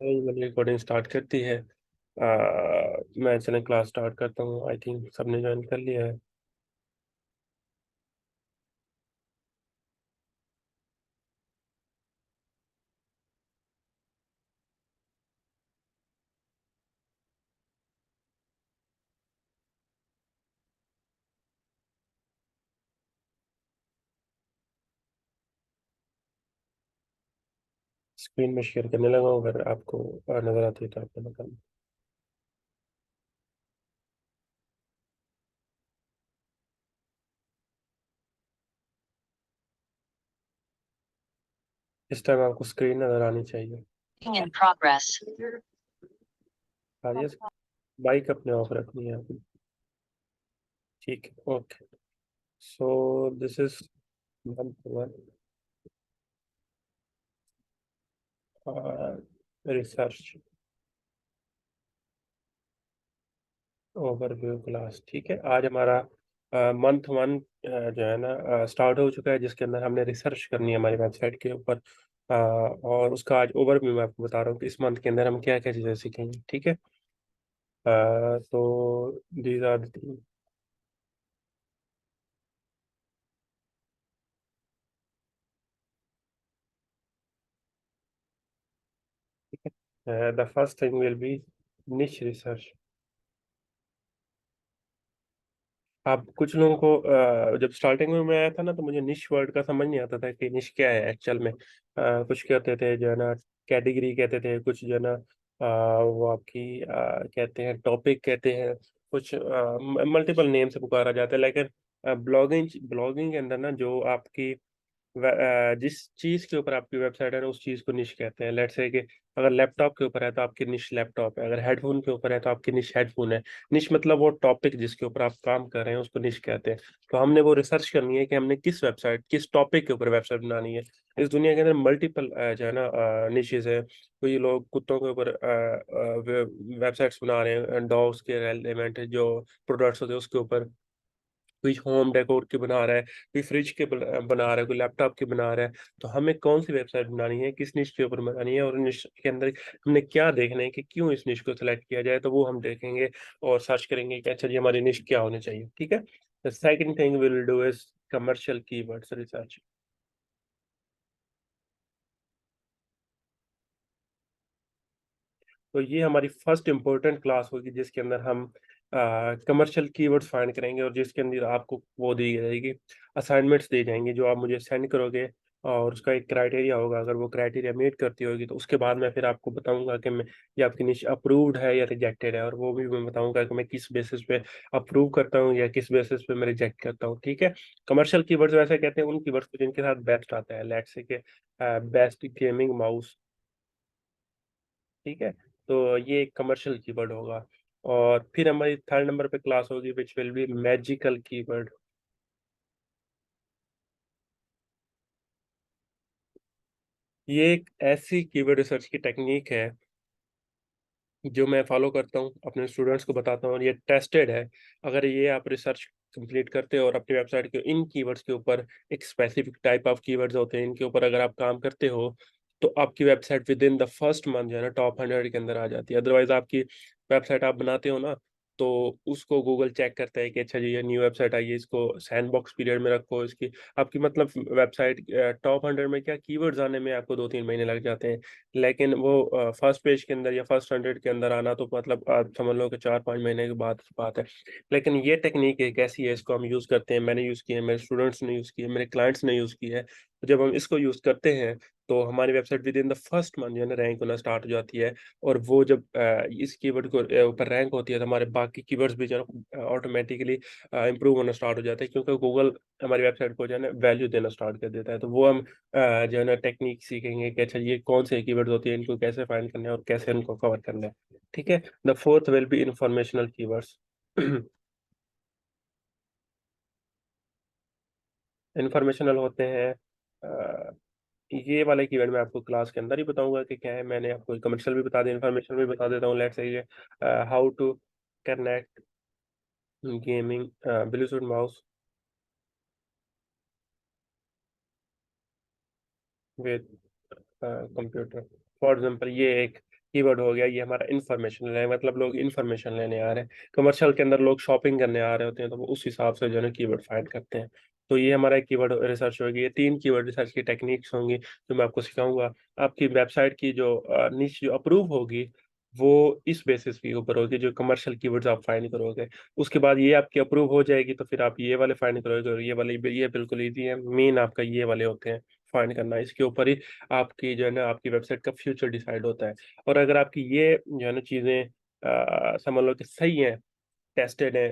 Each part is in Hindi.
मैंने रिकॉर्डिंग स्टार्ट कर दी है। मैं चलें क्लास स्टार्ट करता हूँ। आई थिंक सबने ज्वाइन कर लिया है। स्क्रीन में शेयर करने लगा हूँ, अगर आपको नज़र आती है तो आपको बताना। इस टाइम आपको स्क्रीन नज़र आनी चाहिए। In progress. आ रही है? माइक अपने ऑफ रखनी है आपकी। ठीक है, okay. So this is month one research overview class. ठीक है, आज हमारा मंथ वन जो है ना स्टार्ट हो चुका है, जिसके अंदर हमने रिसर्च करनी है हमारी वेबसाइट के ऊपर। और उसका आज ओवरव्यू मैं आपको बता रहा हूँ कि इस मंथ के अंदर हम क्या क्या चीज़ें सीखेंगे। ठीक है। तो these are the first thing will be niche research. अब कुछ लोगों को जब स्टार्टिंग में मैं आया था ना, तो मुझे निश वर्ड का समझ नहीं आता था कि निश क्या है एक्चुअल में। कुछ कहते थे जो है ना कैटेगरी कहते थे, कुछ जो है ना वो आपकी कहते हैं टॉपिक कहते हैं, कुछ मल्टीपल नेम से पुकारा जाता है। लेकिन ब्लॉगिंग ब्लॉगिंग के अंदर ना जो आपकी जिस चीज के ऊपर आपकी वेबसाइट है ना, उस चीज को निश कहते हैं। लेट्स से कि अगर लैपटॉप के ऊपर है तो आपकी निश लैपटॉप है, अगर हेडफोन के ऊपर है तो आपकी निश हेडफोन है। निश मतलब वो टॉपिक जिसके ऊपर आप काम कर रहे हैं उसको निश कहते हैं। तो हमने वो रिसर्च करनी है कि हमने किस वेबसाइट किस टॉपिक के ऊपर वेबसाइट बनानी है। इस दुनिया के अंदर मल्टीपल जो है ना निशेज है। कोई लोग कुत्तों के ऊपर वेबसाइट्स बना रहे हैं, डॉग्स के एलिमेंट जो प्रोडक्ट्स होते हैं उसके ऊपर। कोई होम डेकोर की बना रहा है, कोई फ्रिज के बना रहा है, कोई लैपटॉप की बना रहा है। तो हमें कौन सी वेबसाइट बनानी है, किस निश के ऊपर बनानी है, और निश के अंदर हमने क्या देखना है कि क्यों इस निश को सिलेक्ट किया जाए, तो वो हम देखेंगे और सर्च करेंगे कि अच्छा जी हमारी निश क्या होनी चाहिए। ठीक है। The second thing will do is commercial keywords research. तो ये हमारी फर्स्ट इंपॉर्टेंट क्लास होगी, जिसके अंदर हम कमर्शियल कीवर्ड्स फाइंड करेंगे, और जिसके अंदर आपको वो दी जाएगी, असाइनमेंट्स दी जाएंगी जो आप मुझे सेंड करोगे। और उसका एक क्राइटेरिया होगा, अगर वो क्राइटेरिया मीट करती होगी तो उसके बाद मैं फिर आपको बताऊंगा कि मैं ये आपकी निश अप्रूव्ड है या रिजेक्टेड है, और वो भी मैं बताऊंगा कि मैं किस बेसिस पे अप्रूव करता हूँ या किस बेसिस पे मैं रिजेक्ट करता हूँ। ठीक है। कमर्शियल कीवर्ड्स वैसे कहते हैं उन कीवर्ड्स को जिनके साथ बेस्ट आता है। लेट्स से कि बेस्ट गेमिंग माउस। ठीक है। तो ये एक कमर्शियल कीवर्ड होगा। और फिर हमारी थर्ड नंबर पे क्लास होगी which will be magical keyword. ये एक ऐसी कीवर्ड रिसर्च की टेक्निक है जो मैं फॉलो करता हूँ, अपने स्टूडेंट्स को बताता हूँ, और ये टेस्टेड है। अगर ये आप रिसर्च कंप्लीट करते हो और अपनी वेबसाइट के इन कीवर्ड्स के ऊपर, एक स्पेसिफिक टाइप ऑफ कीवर्ड्स होते हैं इनके ऊपर अगर आप काम करते हो, तो आपकी website with in the first month जो है ना टॉप 100 के अंदर आ जाती है। अदरवाइज आपकी वेबसाइट आप बनाते हो ना, तो उसको गूगल चेक करता है कि अच्छा जी ये न्यू वेबसाइट आई है, इसको सैंडबॉक्स पीरियड में रखो। इसकी आपकी मतलब वेबसाइट टॉप 100 में क्या कीवर्ड्स आने में आपको 2-3 महीने लग जाते हैं। लेकिन वो फर्स्ट पेज के अंदर या फर्स्ट 100 के अंदर आना तो मतलब आप समझ लो कि 4-5 महीने के बाद की बात है। लेकिन ये टेक्निक एक ऐसी है, इसको हम यूज़ करते हैं, मैंने यूज़ किया है, मेरे स्टूडेंट्स ने यूज़ किया है, मेरे क्लाइंट्स ने यूज़ किया है। तो जब हम इसको यूज़ करते हैं तो हमारी website with in the first month जो है ना रैंक होना स्टार्ट हो जाती है। और वो जब इस कीवर्ड को ऊपर रैंक होती है तो हमारे बाकी कीवर्ड्स भी जो है ऑटोमेटिकली इंप्रूव होना स्टार्ट हो जाता है, क्योंकि गूगल हमारी वेबसाइट को जो है ना वैल्यू देना स्टार्ट कर देता है। तो वो हम जो है ना टेक्निक सीखेंगे कि अच्छा ये कौन से कीवर्ड्स होती है, इनको कैसे फाइंड करना है और कैसे इनको कवर करना है। ठीक है। The fourth will be informational keywords. Informational होते हैं ये वाले कीवर्ड मैं आपको क्लास के अंदर ही बताऊंगा कि क्या है। मैंने आपको कमर्शियल भी बता दिया, इंफॉर्मेशन भी बता देता हूँ। Let's say how to connect gaming Bluetooth mouse with computer. For example ये एक कीवर्ड हो गया, ये हमारा इन्फॉर्मेशन है, मतलब लोग इन्फॉर्मेशन लेने आ रहे हैं। कमर्शियल के अंदर लोग शॉपिंग करने आ रहे होते हैं, तो वो उस हिसाब से जो है ना कीवर्ड फाइंड करते हैं। तो ये हमारा एक कीवर्ड रिसर्च होगी। ये 3 कीवर्ड रिसर्च की टेक्निक्स होंगी जो मैं आपको सिखाऊंगा। आपकी वेबसाइट की जो निश जो अप्रूव होगी, वो इस बेसिस के ऊपर होगी, जो कमर्शियल कीवर्ड्स आप फाइंड करोगे। उसके बाद ये आपकी अप्रूव हो जाएगी, तो फिर आप ये वाले फाइंड करोगे, और ये वाले, ये बिल्कुल ईजी है। मेन आपका ये वाले होते हैं फाइंड करना। इसके ऊपर ही आपकी जो है ना आपकी वेबसाइट का फ्यूचर डिसाइड होता है। और अगर आपकी ये जो है ना चीज़ें समझ लो कि सही है, टेस्टेड है,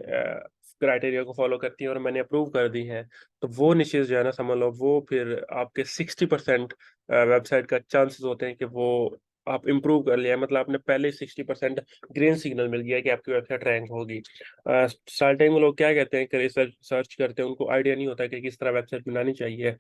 क्राइटेरिया को फॉलो करती हैं और मैंने अप्रूव कर दी है, तो वो निशेष जो है ना समझ लो, वो फिर आपके 60% वेबसाइट का चांसेस होते हैं कि वो आप इम्प्रूव कर लिया है, मतलब आपने पहले 60% ग्रीन सिग्नल मिल गया है कि आपकी वेबसाइट रैंक होगी। स्टार्टिंग में लोग क्या कहते हैं कि रिसर्च सर्च करते हैं, उनको आइडिया नहीं होता कि किस तरह वेबसाइट बनानी चाहिए।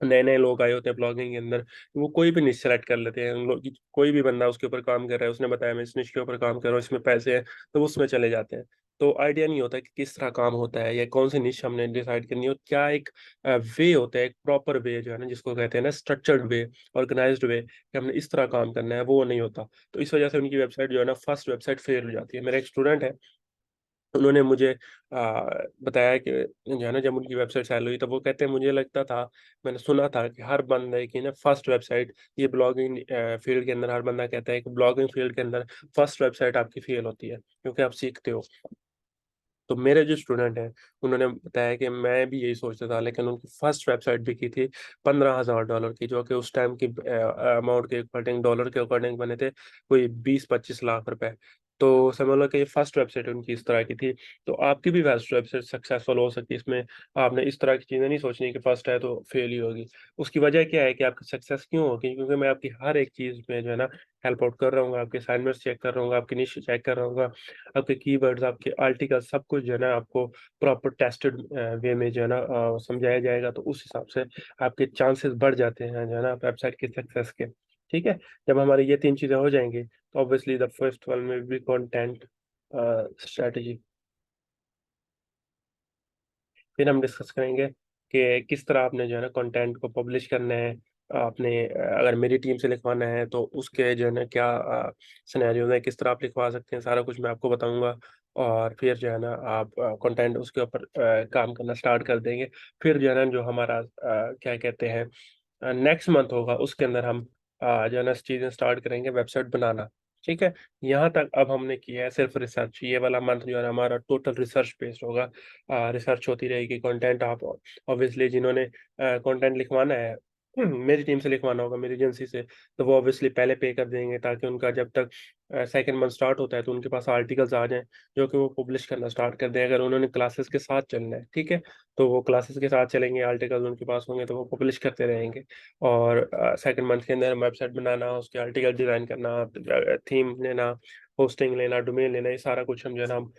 नए नए लोग आए होते हैं ब्लॉगिंग के अंदर, वो कोई भी निश सेलेक्ट कर लेते हैं। उन लोग कोई भी बंदा उसके ऊपर काम कर रहा है, उसने बताया मैं इस निश के ऊपर काम कर रहा हूँ, इसमें पैसे हैं, तो वो उसमें चले जाते हैं। तो आइडिया नहीं होता कि किस तरह काम होता है, या कौन सी निश हमने डिसाइड करनी हो, क्या एक वे होता है, एक प्रॉपर वे जो है ना, जिसको कहते हैं ना स्ट्रक्चर्ड वे, ऑर्गेनाइज्ड वे, कि हमने इस तरह काम करना है, वो नहीं होता। तो इस वजह से उनकी वेबसाइट जो है ना फर्स्ट वेबसाइट फेल हो जाती है। मेरा एक स्टूडेंट है, उन्होंने मुझे बताया कि जो है ना जब उनकी वेबसाइट सेल हुई, तो वो कहते हैं मुझे लगता था, मैंने सुना था कि हर बंदे की ना फर्स्ट वेबसाइट, ये ब्लॉगिंग फील्ड के अंदर हर बंदा कहता है कि ब्लॉगिंग फील्ड के अंदर फर्स्ट वेबसाइट आपकी फेल होती है, क्योंकि आप सीखते हो। तो मेरे जो स्टूडेंट हैं, उन्होंने बताया कि मैं भी यही सोचता था, लेकिन उनकी फर्स्ट वेबसाइट भी की थी $15,000 की, जो कि उस टाइम की अमाउंट के अकॉर्डिंग, डॉलर के अकॉर्डिंग बने थे कोई 20-25 लाख रुपए। तो समझ लो कि ये फर्स्ट वेबसाइट उनकी इस तरह की थी। तो आपकी भी फर्स्ट वेबसाइट सक्सेसफुल हो सकती है। इसमें आपने इस तरह की चीज़ें नहीं सोचनी कि फर्स्ट है तो फेल ही होगी। उसकी वजह क्या है कि आपकी सक्सेस क्यों होगी, क्योंकि मैं आपकी हर एक चीज़ में जो है ना हेल्प आउट कर रहा हूँ, आपके असाइनमेंट्स चेक कर रहा हूँ, आपकी निश चेक कर रहा हूँ, आपके कीवर्ड्स, आपके आर्टिकल, सब कुछ जो है ना आपको प्रॉपर टेस्टेड वे में जो है ना समझाया जाएगा। तो उस हिसाब से आपके चांसेस बढ़ जाते हैं जो है ना वेबसाइट के सक्सेस के। ठीक है। जब हमारी ये 3 चीज़ें हो जाएंगी, तो ऑब्वियसली द फर्स्ट वन में बी कंटेंट स्ट्रेटजी। फिर हम डिस्कस करेंगे कि किस तरह आपने जो है ना कंटेंट को पब्लिश करना है। आपने अगर मेरी टीम से लिखवाना है तो उसके जो है ना क्या सिनेरियो है, किस तरह आप लिखवा सकते हैं, सारा कुछ मैं आपको बताऊंगा। और फिर जो है ना आप कंटेंट उसके ऊपर काम करना स्टार्ट कर देंगे। फिर जो है ना जो हमारा क्या कहते हैं नेक्स्ट मंथ होगा, उसके अंदर हम जो है ना चीज़ें स्टार्ट करेंगे वेबसाइट बनाना। ठीक है। यहाँ तक अब हमने किया है सिर्फ रिसर्च। ये वाला मंथ जो है ना हमारा टोटल रिसर्च बेस्ड होगा। रिसर्च होती रहेगी। कंटेंट आप ऑब्वियसली जिन्होंने कंटेंट लिखवाना है, मेरी टीम से लिखवाना होगा, मेरी एजेंसी से, तो वो ऑब्वियसली पहले पे कर देंगे, ताकि उनका जब तक सेकंड मंथ स्टार्ट होता है तो उनके पास आर्टिकल्स आ जाएं, जो कि वो पब्लिश करना स्टार्ट कर दें। अगर उन्होंने क्लासेस के साथ चलना है, ठीक है, तो वो क्लासेस के साथ चलेंगे, आर्टिकल्स उनके पास होंगे, तो वो पब्लिश करते रहेंगे। और सेकंड मंथ के अंदर वेबसाइट बनाना, उसके आर्टिकल डिजाइन करना, थीम लेना, होस्टिंग लेना, डोमेन लेना, ये सारा कुछ हम जो है ना हम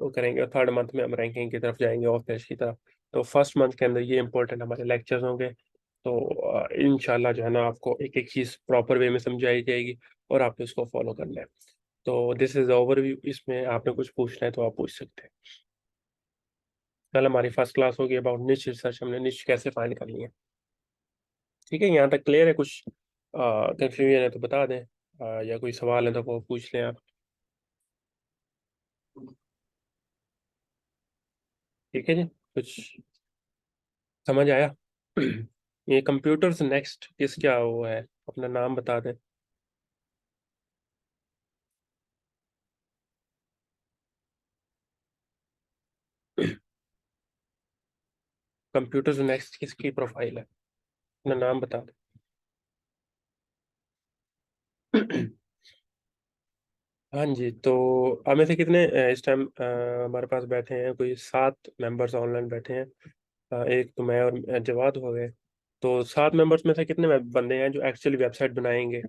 वो करेंगे। और थर्ड मंथ में हम रैंकिंग की तरफ जाएंगे, ऑफ पेज की तरफ। तो फर्स्ट मंथ के अंदर ये इंपॉर्टेंट हमारे लेक्चर्स होंगे। तो इंशाल्लाह जो है ना आपको एक एक चीज़ प्रॉपर वे में समझाई जाएगी, और आपको इसको फॉलो करना है। तो दिस इज ओवरव्यू। इसमें आपने कुछ पूछना है तो आप पूछ सकते हैं। कल हमारी फर्स्ट क्लास होगी अबाउट निश रिसर्च, हमने निश कैसे फाइंड करनी है। ठीक है, यहाँ तक क्लियर है? कुछ कंफ्यूजन है तो बता दें, या कोई सवाल है तो वो पूछ लें आप। ठीक है जी, कुछ समझ आया? ये कंप्यूटर्स नेक्स्ट किस क्या वो है, अपना नाम बता दें। कंप्यूटर्स नेक्स्ट किसकी प्रोफाइल है, अपना नाम बता दें। हाँ जी, तो हमें से कितने इस टाइम हमारे पास बैठे हैं, कोई 7 मेंबर्स ऑनलाइन बैठे हैं। एक तो मैं और जवाद हो गए। तो 7 मेंबर्स में से कितने बंदे हैं जो एक्चुअली वेबसाइट बनाएंगे,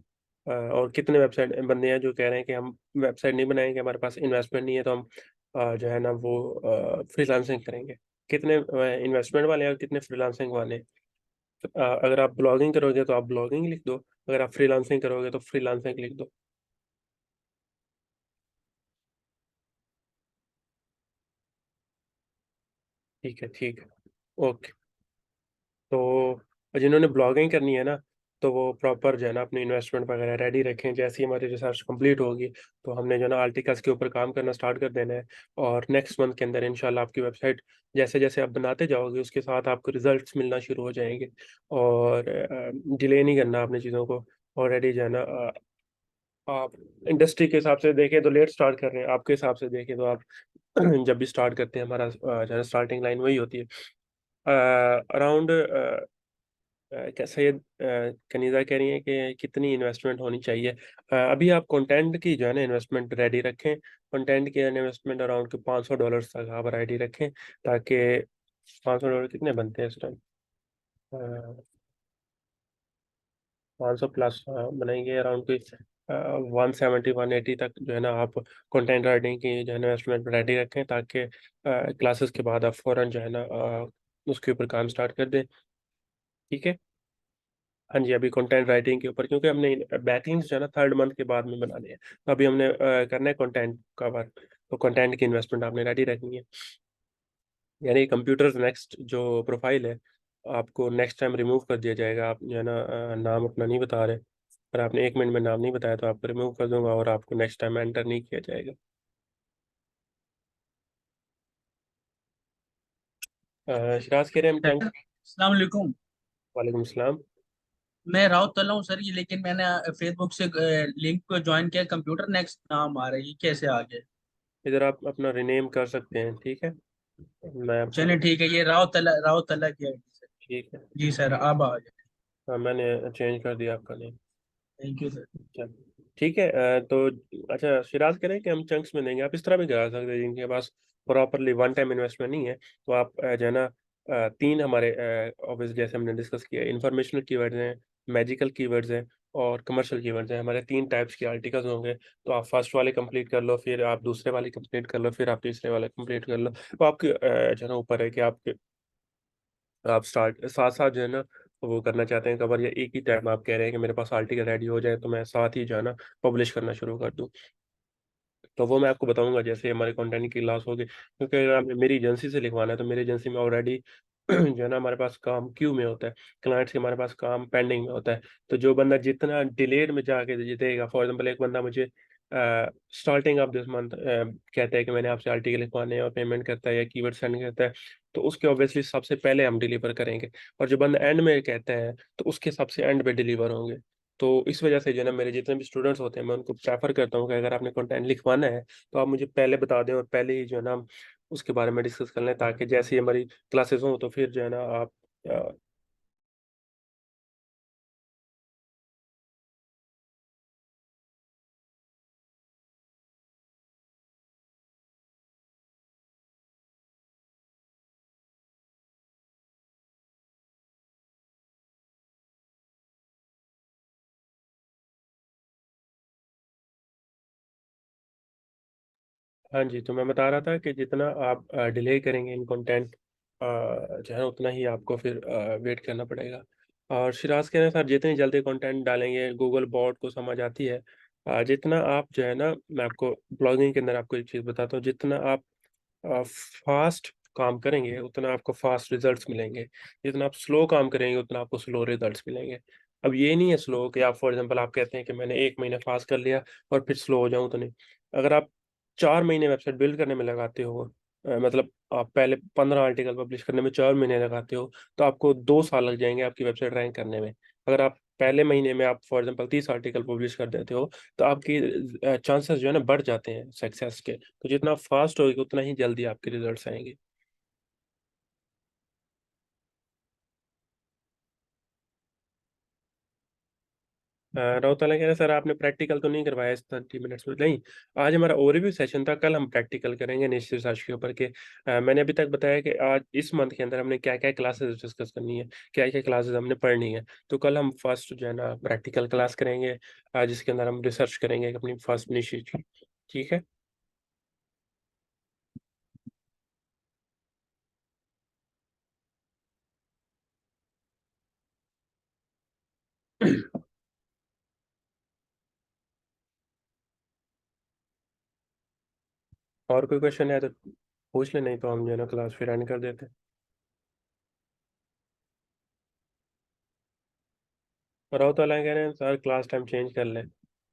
और कितने वेबसाइट बंदे हैं जो कह रहे हैं कि हम वेबसाइट नहीं बनाएंगे, हमारे पास इन्वेस्टमेंट नहीं है, तो हम जो है ना वो फ्रीलांसिंग करेंगे। कितने इन्वेस्टमेंट वाले हैं और कितने फ्रीलांसिंग वाले हैं? अगर आप ब्लॉगिंग करोगे तो आप ब्लॉगिंग लिख दो, अगर आप फ्रीलांसिंग करोगे तो फ्रीलांसिंग लिख दो। ठीक है, ठीक है। ओके। तो जिन्होंने ब्लॉगिंग करनी है ना, तो वो प्रॉपर जो है ना अपनी इन्वेस्टमेंट वगैरह रेडी रखें। जैसे ही हमारी रिसर्च कंप्लीट होगी तो हमने जो है ना आर्टिकल्स के ऊपर काम करना स्टार्ट कर देना है। और नेक्स्ट मंथ के अंदर इंशाल्लाह आपकी वेबसाइट जैसे जैसे आप बनाते जाओगे उसके साथ आपको रिजल्ट्स मिलना शुरू हो जाएंगे। और डिले नहीं करना अपनी चीज़ों को। ऑलरेडी जो है ना आप इंडस्ट्री के हिसाब से देखें तो लेट स्टार्ट कर रहे हैं, आपके हिसाब से देखें तो आप जब भी स्टार्ट करते हैं हमारा जो है स्टार्टिंग लाइन वही होती है। अराउंड क्या सैयद कनीज़ा कह रही है कि कितनी इन्वेस्टमेंट होनी चाहिए। अभी आप कंटेंट की जो है ना इन्वेस्टमेंट रेडी रखें। कंटेंट की इन्वेस्टमेंट अराउंड के $500 तक आप रेडी रखें, ताकि $500 कितने बनते हैं इस टाइम? 500 प्लस बनाएंगे अराउंड कोई 170 180 तक जो है ना आप कंटेंट राइटिंग की जो है इन्वेस्टमेंट रेडी रखें, ताकि क्लासेस के बाद आप फौरन जो है ना उसके ऊपर काम स्टार्ट कर दें। ठीक है। हाँ जी, अभी कंटेंट राइटिंग के ऊपर, क्योंकि हमने बैकलिंक्स जो है ना थर्ड मंथ के बाद में बनाने हैं, तो अभी हमने करना है कंटेंट का वर्क। तो कंटेंट की इन्वेस्टमेंट आपने रेडी रखनी है। यानी कंप्यूटर नेक्स्ट जो प्रोफाइल है आपको नेक्स्ट टाइम रिमूव कर दिया जाएगा। आप जो है ना नाम अपना नहीं बता रहे, पर आपने 1 मिनट में नाम नहीं बताया तो आपको रिमूव कर दूंगा और आपको नेक्स्ट टाइम एंटर नहीं किया जाएगा। शिराज कह रहे हैं हम सर, चंक। अस्सलाम वालेकुम। वालेकुम सलाम। मैं राउत तल्ला हूँ सर, ये लेकिन मैंने फेसबुक से लिंक को ज्वाइन किया, कंप्यूटर नेक्स्ट नाम आ रहा है, ये कैसे आ गया? इधर आप अपना रिनेम कर सकते हैं, ठीक है। मैं आपको चलिए ठीक है, ये राउत तल्ला की आईडी सर। ठीक है। जी सर, अब आ गया। हाँ, मैंने चेंज कर दिया आपका नेम। Thank you sir. अच्छा, ठीक है। तो अच्छा, शिराज कह रहे हैं कि हम चंक्स में देंगे। आप इस तरह भी करा सकते हैं, जिनके पास प्रॉपरली वन टाइम इन्वेस्टमेंट नहीं है, तो आप जो है ना तीन हमारे ऑब्वियस जैसे हमने डिस्कस किया, इंफॉर्मेशनल कीवर्ड्स हैं, मैजिकल कीवर्ड्स हैं और कमर्शियल कीवर्ड्स हैं। हमारे तीन टाइप्स के आर्टिकल्स होंगे। तो आप फर्स्ट वाले कंप्लीट कर लो, फिर आप दूसरे वाले कंप्लीट कर लो, फिर आप तीसरे वाले कंप्लीट कर लो। तो आपके जो है ना ऊपर है कि आप स्टार्ट साथ साथ जो है ना वो करना चाहते हैं कवर, या एक ही टाइम आप कह रहे हैं कि मेरे पास आर्टिकल रेडी हो जाए तो मैं साथ ही जो है ना पब्लिश करना शुरू कर दूं। तो वो मैं आपको बताऊंगा जैसे हमारे कंटेंट की क्लास होगी, क्योंकि अगर आपने मेरी एजेंसी से लिखवाना है तो मेरी एजेंसी में ऑलरेडी जो है ना हमारे पास काम क्यू में होता है, क्लाइंट्स के हमारे पास काम पेंडिंग में होता है। तो जो बंदा जितना डिलेड में जाके देगा, फॉर एग्जाम्पल एक बंदा मुझे स्टार्टिंग ऑफ दिस मंथ कहता है कि मैंने आपसे आर्टिकल लिखवाने हैं और पेमेंट करता है या कीवर्ड सेंड करता है, तो उसके ऑब्वियसली सबसे पहले हम डिलीवर करेंगे। और जो बंदा एंड में कहता है तो उसके सबसे एंड पे डिलीवर होंगे। तो इस वजह से जो है ना मेरे जितने भी स्टूडेंट्स होते हैं मैं उनको प्रेफर करता हूँ कि अगर आपने कंटेंट लिखवाना है तो आप मुझे पहले बता दें और पहले ही जो है ना हम उसके बारे में डिस्कस कर लें, ताकि जैसे ही हमारी क्लासेस हों तो फिर जो है ना आप हाँ जी, तो मैं बता रहा था कि जितना आप डिले करेंगे इन कंटेंट जो है उतना ही आपको फिर वेट करना पड़ेगा। और शिराज के सर जितनी जल्दी कंटेंट डालेंगे गूगल बॉट को समझ आती है। जितना आप जो है ना, मैं आपको ब्लॉगिंग के अंदर आपको एक चीज़ बताता हूँ, जितना आप फास्ट काम करेंगे उतना आपको फास्ट रिजल्ट्स मिलेंगे। जितना आप स्लो काम करेंगे उतना आपको स्लो रिजल्ट्स मिलेंगे। अब ये नहीं है स्लो कि आप फॉर एग्जांपल आप कहते हैं कि मैंने 1 महीने फास्ट कर लिया और फिर स्लो हो जाऊं, तो नहीं। अगर आप 4 महीने वेबसाइट बिल्ड करने में लगाते हो, मतलब आप पहले 15 आर्टिकल पब्लिश करने में 4 महीने लगाते हो, तो आपको 2 साल लग जाएंगे आपकी वेबसाइट रैंक करने में। अगर आप पहले महीने में आप फॉर एग्जांपल 30 आर्टिकल पब्लिश कर देते हो तो आपकी चांसेस जो है ना बढ़ जाते हैं सक्सेस के। तो जितना फास्ट होगी उतना ही जल्दी आपके रिजल्ट्स आएंगे। राउताला कह रहे सर आपने प्रैक्टिकल तो नहीं करवाया इस 30 मिनट्स में? नहीं, आज हमारा ओवरव्यू सेशन था, कल हम प्रैक्टिकल करेंगे निश्चित रिसर्च के ऊपर के। मैंने अभी तक बताया कि आज इस मंथ के अंदर हमने क्या क्या क्लासेस डिस्कस करनी है, क्या क्या क्लासेस हमने पढ़नी है। तो कल हम फर्स्ट जो है ना प्रैक्टिकल क्लास करेंगे, जिसके अंदर हम रिसर्च करेंगे अपनी फर्स्ट इनिशिएटिव। ठीक है। और कोई क्वेश्चन है तो पूछ ले, नहीं तो हम जो है ना क्लास फिर एंड कर देते हैं। राउत वाला कह रहे हैं सर क्लास टाइम चेंज कर लें।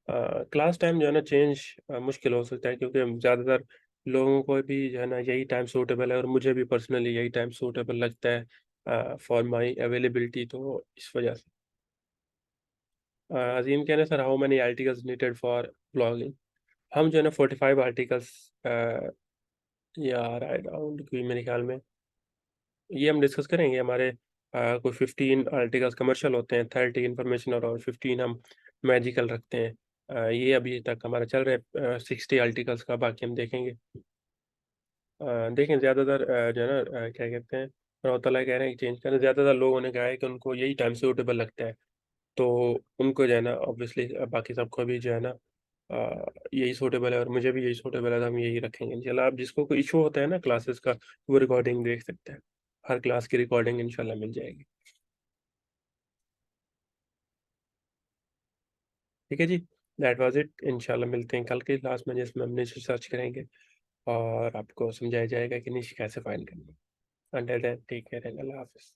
क्लास टाइम जो है ना चेंज मुश्किल हो सकता है, क्योंकि ज़्यादातर लोगों को भी जो है ना यही टाइम सूटेबल है, और मुझे भी पर्सनली यही टाइम सूटेबल लगता है फॉर माई अवेलेबिलिटी, तो इस वजह से। अजीम कह रहे हैं sir how many articles needed for blogging. हम जो है ना 45 आर्टिकल्स यार आई डाउट कि मेरे ख्याल में ये हम डिस्कस करेंगे। हमारे कोई 15 आर्टिकल्स कमर्शियल होते हैं, 30 इंफॉर्मेशनल और 15 हम मैजिकल रखते हैं। ये अभी तक हमारा चल रहा है 60 आर्टिकल्स का, बाकी हम देखेंगे। देखें ज़्यादातर जो है ना क्या कहते हैं, रौतला कह रहे हैं कि चेंज करें। ज़्यादातर लोगों ने कहा है कि उनको यही टाइम सूटेबल लगता है, तो उनको जो है ना ऑब्वियसली बाकी सबको भी जो है ना यही सूटेबल है, और मुझे भी यही सूटेबल है, तो हम यही रखेंगे इंशाल्लाह। आप जिसको कोई इशू होता है ना क्लासेस का, वो रिकॉर्डिंग देख सकते हैं। हर क्लास की रिकॉर्डिंग इंशाल्लाह मिल जाएगी। ठीक है जी, दैट वाज इट। इंशाल्लाह मिलते हैं कल के क्लास में, जिसमें हम नीचे सर्च करेंगे और आपको समझाया जाएगा कि नीचे कैसे फाइंड करना है। Until then take care and Allah हाफिज़।